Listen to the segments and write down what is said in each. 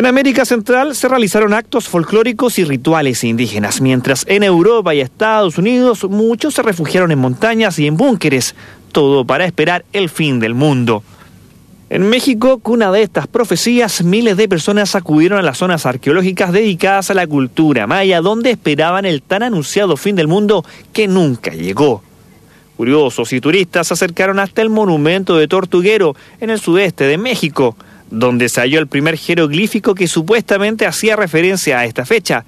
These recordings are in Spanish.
En América Central se realizaron actos folclóricos y rituales indígenas, mientras en Europa y Estados Unidos muchos se refugiaron en montañas y en búnkeres, todo para esperar el fin del mundo. En México, cuna de estas profecías, miles de personas acudieron a las zonas arqueológicas dedicadas a la cultura maya, donde esperaban el tan anunciado fin del mundo que nunca llegó. Curiosos y turistas se acercaron hasta el monumento de Tortuguero, en el sudeste de México, donde se halló el primer jeroglífico que supuestamente hacía referencia a esta fecha.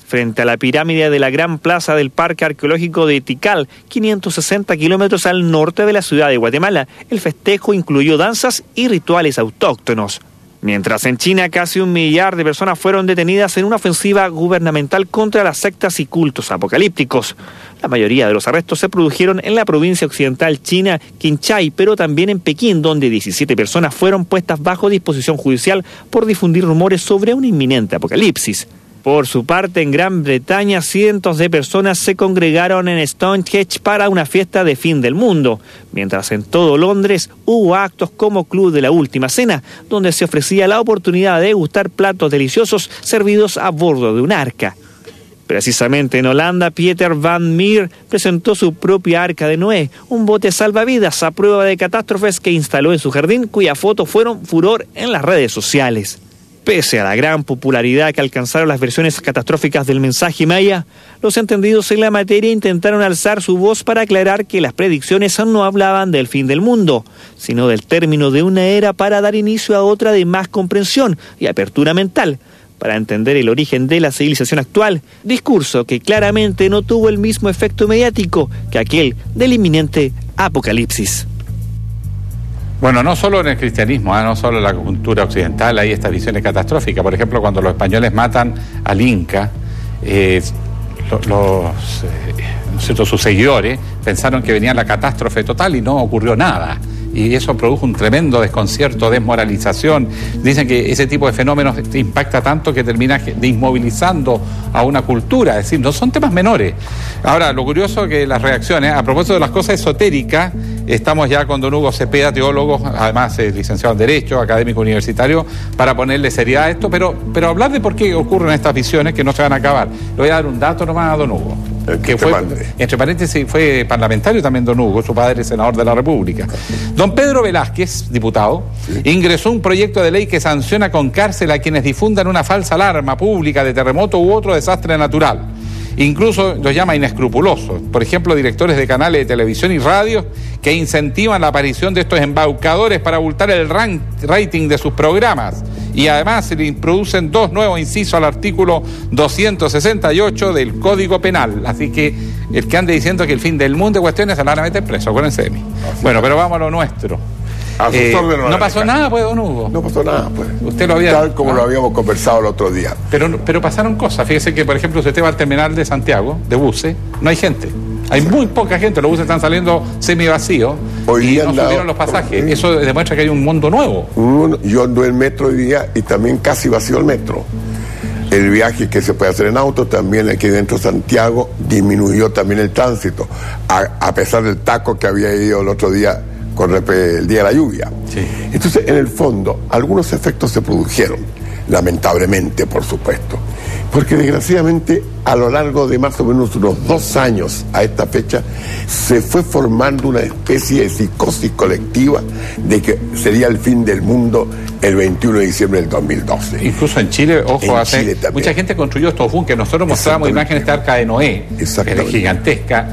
Frente a la pirámide de la Gran Plaza del Parque Arqueológico de Tikal, 560 kilómetros al norte de la ciudad de Guatemala, el festejo incluyó danzas y rituales autóctonos. Mientras en China casi 1 millar de personas fueron detenidas en una ofensiva gubernamental contra las sectas y cultos apocalípticos. La mayoría de los arrestos se produjeron en la provincia occidental china, Qinghai, pero también en Pekín, donde 17 personas fueron puestas bajo disposición judicial por difundir rumores sobre un inminente apocalipsis. Por su parte, en Gran Bretaña, cientos de personas se congregaron en Stonehenge para una fiesta de fin del mundo, mientras en todo Londres hubo actos como Club de la Última Cena, donde se ofrecía la oportunidad de degustar platos deliciosos servidos a bordo de un arca. Precisamente en Holanda, Pieter van Meer presentó su propia Arca de Noé, un bote salvavidas a prueba de catástrofes que instaló en su jardín, cuyas fotos fueron furor en las redes sociales. Pese a la gran popularidad que alcanzaron las versiones catastróficas del mensaje maya, los entendidos en la materia intentaron alzar su voz para aclarar que las predicciones no hablaban del fin del mundo, sino del término de una era para dar inicio a otra de más comprensión y apertura mental, para entender el origen de la civilización actual, discurso que claramente no tuvo el mismo efecto mediático que aquel del inminente apocalipsis. Bueno, no solo en el cristianismo, no solo en la cultura occidental hay estas visiones catastróficas. Por ejemplo, cuando los españoles matan al Inca, sus seguidores pensaron que venía la catástrofe total y no ocurrió nada. Y eso produjo un tremendo desconcierto, desmoralización. Dicen que ese tipo de fenómenos impacta tanto que termina inmovilizando a una cultura. Es decir, no son temas menores. Ahora, lo curioso es que las reacciones, a propósito de las cosas esotéricas, estamos ya con don Hugo Cepeda, teólogo, además licenciado en Derecho, académico universitario, para ponerle seriedad a esto, pero hablar de por qué ocurren estas visiones que no se van a acabar. Le voy a dar un dato nomás a don Hugo. Que fue, entre paréntesis, fue parlamentario también don Hugo, su padre es senador de la República. Don Pedro Velázquez, diputado, ingresó un proyecto de ley que sanciona con cárcel a quienes difundan una falsa alarma pública de terremoto u otro desastre natural. Incluso los llama inescrupulosos. Por ejemplo, directores de canales de televisión y radio que incentivan la aparición de estos embaucadores para abultar el rating de sus programas. Y además se le introducen 2 nuevos incisos al artículo 268 del Código Penal. Así que el que ande diciendo que el fin del mundo de cuestiones se la van a meter preso, acuérdense de mí. Bueno, pero vamos a lo nuestro. No pasó nada, pues, don Hugo. No pasó nada, pues. Usted lo había... Tal como lo habíamos conversado el otro día. Pero pasaron cosas. Fíjese que, por ejemplo, si usted va al terminal de Santiago, de buses, no hay gente. Hay muy poca gente, los buses están saliendo semivacíos y no subieron los pasajes. Eso demuestra que hay un mundo nuevo. Yo ando en metro hoy día y también casi vacío el metro. El viaje que se puede hacer en auto, también aquí dentro de Santiago, disminuyó también el tránsito, a pesar del taco que había ido el otro día con el día de la lluvia. Sí. Entonces, en el fondo, algunos efectos se produjeron, lamentablemente, por supuesto, porque desgraciadamente a lo largo de más o menos unos 2 años a esta fecha se fue formando una especie de psicosis colectiva de que sería el fin del mundo el 21 de diciembre del 2012. Incluso en Chile, ojo, mucha gente construyó estos búnkeres. Nosotros mostrábamos imágenes de Arca de Noé, que era gigantesca.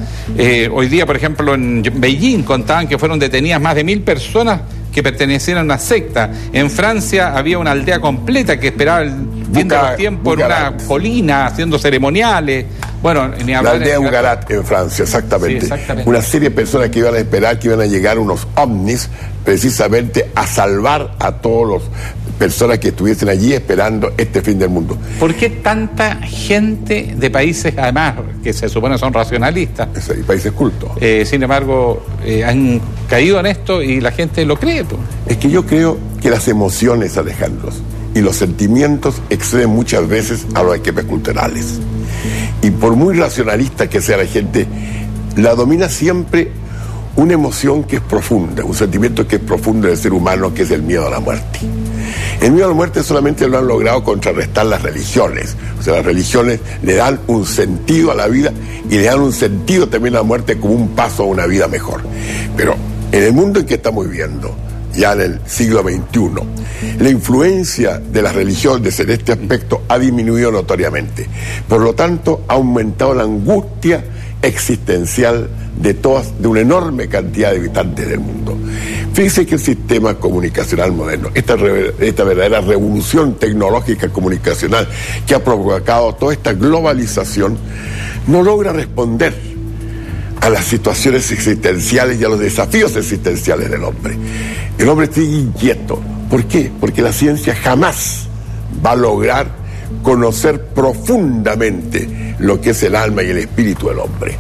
Hoy día, por ejemplo, en Beijing contaban que fueron detenidas más de 1000 personas que pertenecían a una secta. En Francia había una aldea completa que esperaba el fin de los tiempos en una colina haciendo ceremoniales. Bueno, ni hablar. La aldea de Ugarat en Francia, exactamente. Sí, exactamente. Una serie de personas que iban a esperar que iban a llegar unos ovnis precisamente a salvar a todas las personas que estuviesen allí esperando este fin del mundo. ¿Por qué tanta gente de países, además, que se supone son racionalistas? Países cultos. Sin embargo, han caído en esto y la gente lo cree, pues. Es que yo creo que las emociones, Alejandro, y los sentimientos exceden muchas veces a los equipos culturales. Y por muy racionalista que sea la gente, la domina siempre una emoción que es profunda, un sentimiento que es profundo del ser humano, que es el miedo a la muerte. El miedo a la muerte solamente lo han logrado contrarrestar las religiones. O sea, las religiones le dan un sentido a la vida y le dan un sentido también a la muerte como un paso a una vida mejor. Pero en el mundo en que estamos viviendo, ya en el siglo XXI, la influencia de las religiones en este aspecto ha disminuido notoriamente. Por lo tanto, ha aumentado la angustia existencial de una enorme cantidad de habitantes del mundo. Fíjense que el sistema comunicacional moderno, esta verdadera revolución tecnológica comunicacional que ha provocado toda esta globalización, no logra responder a las situaciones existenciales y a los desafíos existenciales del hombre. El hombre sigue inquieto. ¿Por qué? Porque la ciencia jamás va a lograr conocer profundamente lo que es el alma y el espíritu del hombre.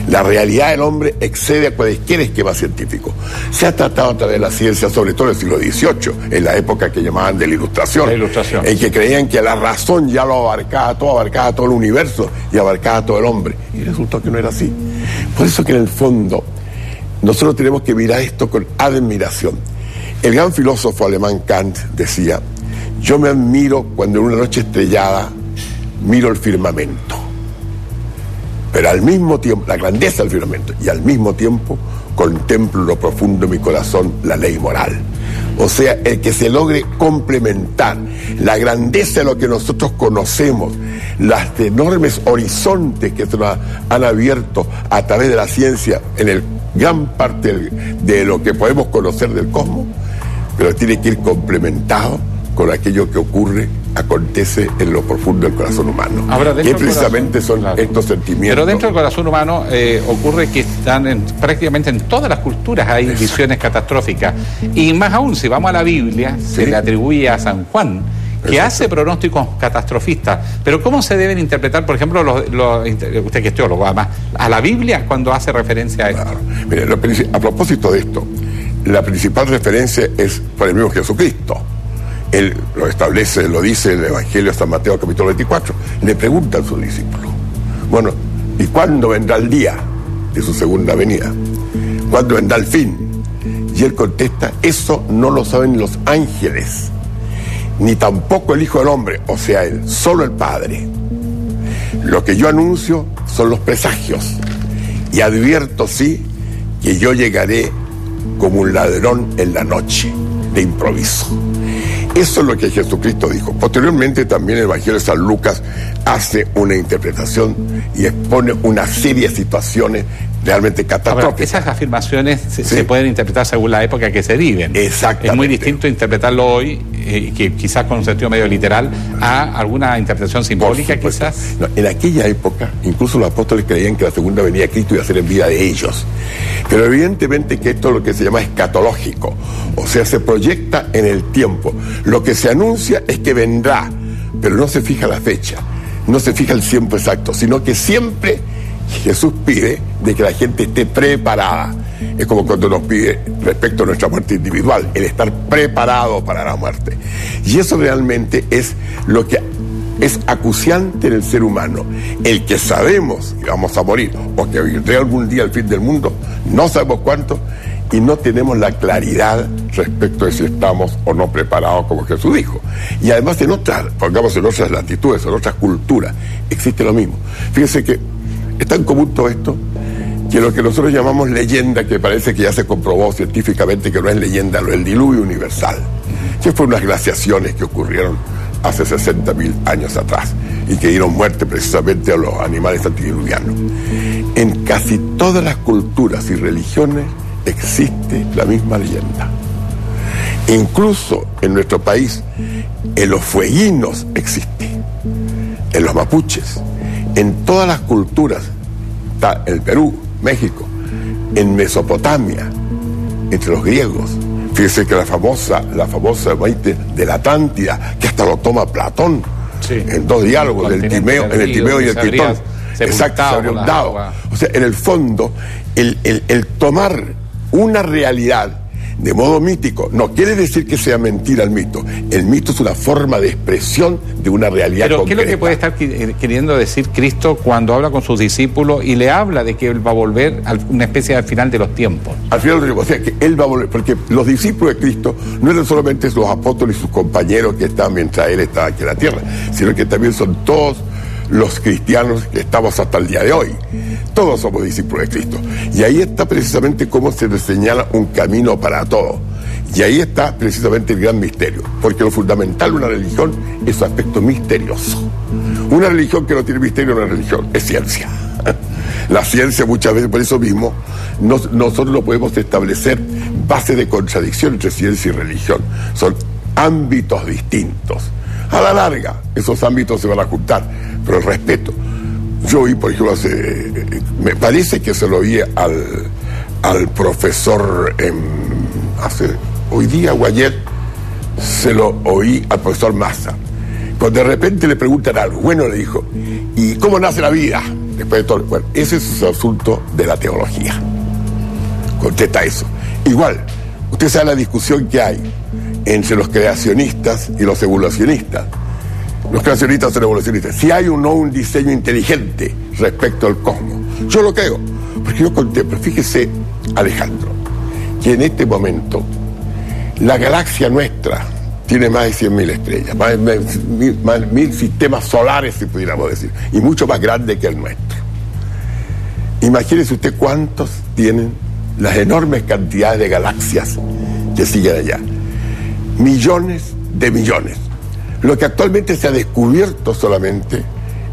La realidad del hombre excede a cualquier esquema científico. Se ha tratado a través de la ciencia, sobre todo en el siglo XVIII, en la época que llamaban de la Ilustración, en que creían que la razón ya lo abarcaba todo el universo y abarcaba todo el hombre. Y resultó que no era así. Por eso que en el fondo nosotros tenemos que mirar esto con admiración. El gran filósofo alemán Kant decía: yo me admiro cuando en una noche estrellada miro el firmamento, pero al mismo tiempo, la grandeza del firmamento, y al mismo tiempo contemplo en lo profundo de mi corazón la ley moral. O sea, el que se logre complementar la grandeza de lo que nosotros conocemos, las enormes horizontes que se nos han abierto a través de la ciencia en el gran parte de lo que podemos conocer del cosmos, pero tiene que ir complementado con aquello que acontece en lo profundo del corazón humano. Ahora, que precisamente son estos sentimientos. Pero dentro del corazón humano ocurre que están prácticamente en todas las culturas hay visiones catastróficas. Y más aún, si vamos a la Biblia, se le atribuye a San Juan que hace pronósticos catastrofistas. Pero ¿cómo se deben interpretar, por ejemplo, usted que es teólogo, además, a la Biblia cuando hace referencia a esto? Claro. Mire, a propósito de esto, la principal referencia es por el mismo Jesucristo. Él lo establece, lo dice el Evangelio de San Mateo, capítulo 24. Le pregunta a sus discípulos: bueno, ¿y cuándo vendrá el día de su segunda venida? ¿Cuándo vendrá el fin? Y él contesta: eso no lo saben los ángeles, ni tampoco el Hijo del Hombre, o sea, él, solo el Padre. Lo que yo anuncio son los presagios, y advierto, sí, que yo llegaré como un ladrón en la noche, de improviso. Eso es lo que Jesucristo dijo. Posteriormente también el Evangelio de San Lucas hace una interpretación y expone una serie de situaciones realmente catastróficas. Ahora, esas afirmaciones se pueden interpretar según la época que se viven. Exactamente. Es muy distinto interpretarlo hoy, que quizás con un sentido medio literal, a alguna interpretación simbólica quizás. No, en aquella época, incluso los apóstoles creían que la segunda venida de Cristo iba a ser en vida de ellos. Pero evidentemente que esto es lo que se llama escatológico, o sea, se proyecta en el tiempo. Lo que se anuncia es que vendrá, pero no se fija la fecha, no se fija el tiempo exacto, sino que siempre Jesús pide de que la gente esté preparada. Es como cuando nos pide respecto a nuestra muerte individual, el estar preparado para la muerte. Y eso realmente es lo que es acuciante en el ser humano. El que sabemos que vamos a morir, o que vendrá algún día el fin del mundo, no sabemos cuánto, y no tenemos la claridad respecto de si estamos o no preparados, como Jesús dijo. Y además en otras latitudes, en otras culturas, existe lo mismo. Fíjense que es tan común todo esto, que lo que nosotros llamamos leyenda, que parece que ya se comprobó científicamente que no es leyenda, lo es el diluvio universal, que fueron unas glaciaciones que ocurrieron hace 60.000 años atrás y que dieron muerte precisamente a los animales antediluvianos. En casi todas las culturas y religiones existe la misma leyenda. Incluso en nuestro país, en los fueguinos existe, en los mapuches, en todas las culturas, está el Perú, México, en Mesopotamia, entre los griegos. Fíjese que la famosa de la Atlántida, que hasta lo toma Platón, en dos diálogos, en el Timeo y el Tritón. Exacto, se abrió un dado. O sea, en el fondo, el tomar una realidad de modo mítico. No quiere decir que sea mentira el mito. El mito es una forma de expresión de una realidad concreta. Pero ¿qué es lo que puede estar queriendo decir Cristo cuando habla con sus discípulos y le habla de que Él va a volver a una especie de final de los tiempos? Al final de los tiempos, o sea, que Él va a volver, porque los discípulos de Cristo no eran solamente los apóstoles y sus compañeros que estaban mientras Él estaba aquí en la tierra, sino que también son todos los cristianos que estamos hasta el día de hoy. Todos somos discípulos de Cristo. Y ahí está precisamente cómo se nos señala un camino para todos. Y ahí está precisamente el gran misterio. Porque lo fundamental de una religión es su aspecto misterioso. Una religión que no tiene misterio no es religión, es ciencia. La ciencia muchas veces, por eso mismo, nosotros no podemos establecer bases de contradicción entre ciencia y religión. Son ámbitos distintos. A la larga, esos ámbitos se van a juntar, pero el respeto. Yo oí, por ejemplo, me parece que se lo oí al profesor hoy día o ayer, se lo oí al profesor Massa. Cuando de repente le preguntan algo, bueno, le dijo, ¿y cómo nace la vida? Después de todo, bueno, ese es el asunto de la teología. Contesta eso. Igual, usted sabe la discusión que hay entre los creacionistas y los evolucionistas. Los creacionistas son evolucionistas. Si hay o no un diseño inteligente respecto al cosmos. Yo lo creo, porque yo contemplo. Fíjese, Alejandro, que en este momento la galaxia nuestra tiene más de 100.000 estrellas, más de 1.000 sistemas solares, si pudiéramos decir, y mucho más grande que el nuestro. Imagínese usted cuántos tienen las enormes cantidades de galaxias que siguen allá. Millones de millones. Lo que actualmente se ha descubierto solamente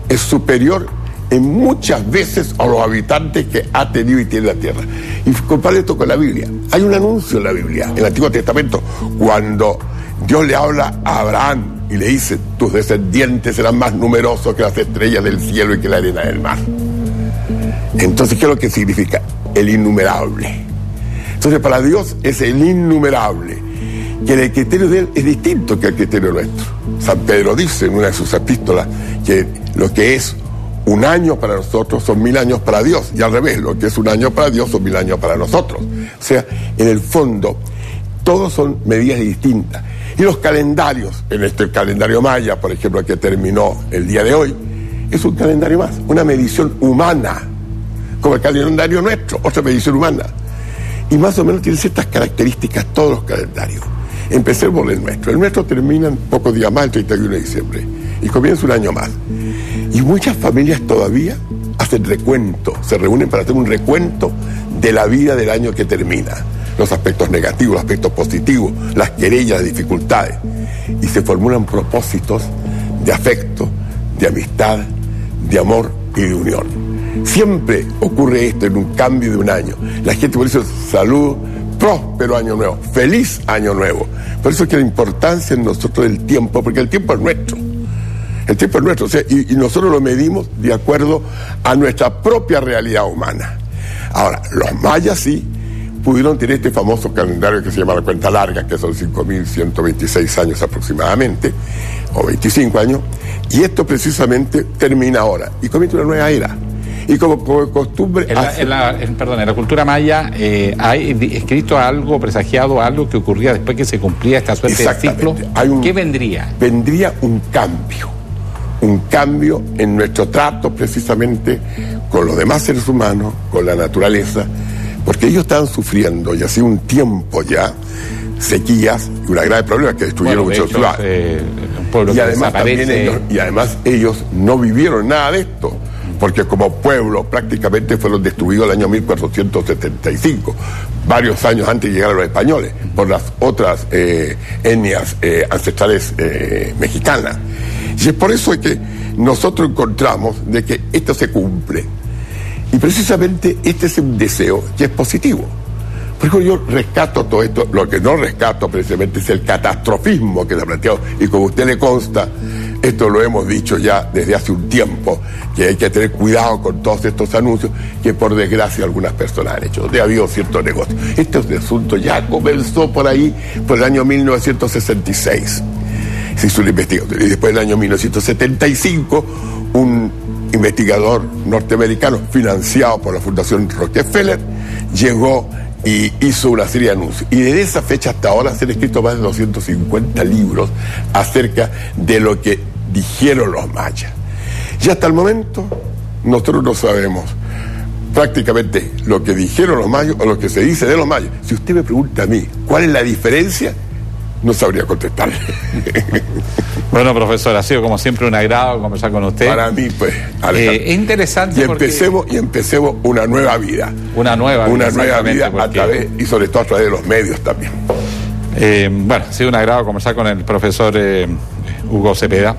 es superior en muchas veces a los habitantes que ha tenido y tiene la Tierra. Y compare esto con la Biblia. Hay un anuncio en la Biblia, en el Antiguo Testamento, cuando Dios le habla a Abraham y le dice: tus descendientes serán más numerosos que las estrellas del cielo y que la arena del mar. Entonces, ¿qué es lo que significa? El innumerable. Entonces, para Dios es el innumerable, que el criterio de Él es distinto que el criterio nuestro. San Pedro dice en una de sus epístolas que lo que es un año para nosotros son 1000 años para Dios, y al revés, lo que es un año para Dios son 1000 años para nosotros. O sea, en el fondo, todos son medidas distintas. Y los calendarios, en este calendario maya, por ejemplo, que terminó el día de hoy, es un calendario más, una medición humana, como el calendario nuestro, otra medición humana. Y más o menos tiene ciertas características todos los calendarios. Empecemos por el nuestro. El nuestro termina en pocos días más, el 31 de diciembre, y comienza un año más. Y muchas familias todavía hacen recuento, se reúnen para hacer un recuento de la vida del año que termina. Los aspectos negativos, los aspectos positivos, las querellas, las dificultades. Y se formulan propósitos de afecto, de amistad, de amor y de unión. Siempre ocurre esto en un cambio de un año. La gente por eso salud, próspero año nuevo, feliz año nuevo. Por eso es que la importancia en nosotros del tiempo, porque el tiempo es nuestro. El tiempo es nuestro, o sea, y nosotros lo medimos de acuerdo a nuestra propia realidad humana. Ahora, los mayas sí pudieron tener este famoso calendario que se llama la cuenta larga, que son 5.126 años aproximadamente, o 25 años, y esto precisamente termina ahora, y comienza una nueva era. Y como costumbre... En la cultura maya hay escrito algo, presagiado algo que ocurría después que se cumplía esta suerte de ciclo. ¿Qué vendría? Vendría un cambio en nuestro trato precisamente con los demás seres humanos, con la naturaleza, porque ellos estaban sufriendo, y hace un tiempo ya, sequías y una grave problema que destruyeron muchos ciudades. Y además ellos no vivieron nada de esto, porque como pueblo prácticamente fueron destruidos el año 1475, varios años antes de llegar a los españoles, por las otras etnias ancestrales mexicanas. Y es por eso que nosotros encontramos de que esto se cumple. Y precisamente este es un deseo que es positivo. Por ejemplo, yo rescato todo esto. Lo que no rescato precisamente es el catastrofismo que se ha planteado. Y como a usted le consta, esto lo hemos dicho ya desde hace un tiempo, que hay que tener cuidado con todos estos anuncios que por desgracia algunas personas han hecho, donde ha habido ciertos negocios. Este asunto ya comenzó por ahí, por el año 1966. Se hizo una investigación. Y después del año 1975, un investigador norteamericano financiado por la Fundación Rockefeller llegó y hizo una serie de anuncios. Y desde esa fecha hasta ahora se han escrito más de 250 libros acerca de lo que dijeron los mayas. Y hasta el momento nosotros no sabemos prácticamente lo que dijeron los mayas o lo que se dice de los mayas. Si usted me pregunta a mí cuál es la diferencia, no sabría contestarle. Bueno, profesor, ha sido como siempre un agrado conversar con usted. Para mí, pues, Alejandro. Es interesante y empecemos una nueva vida. Una nueva vida a través, y sobre todo a través de los medios también. Bueno, ha sido un agrado conversar con el profesor Hugo Cepeda.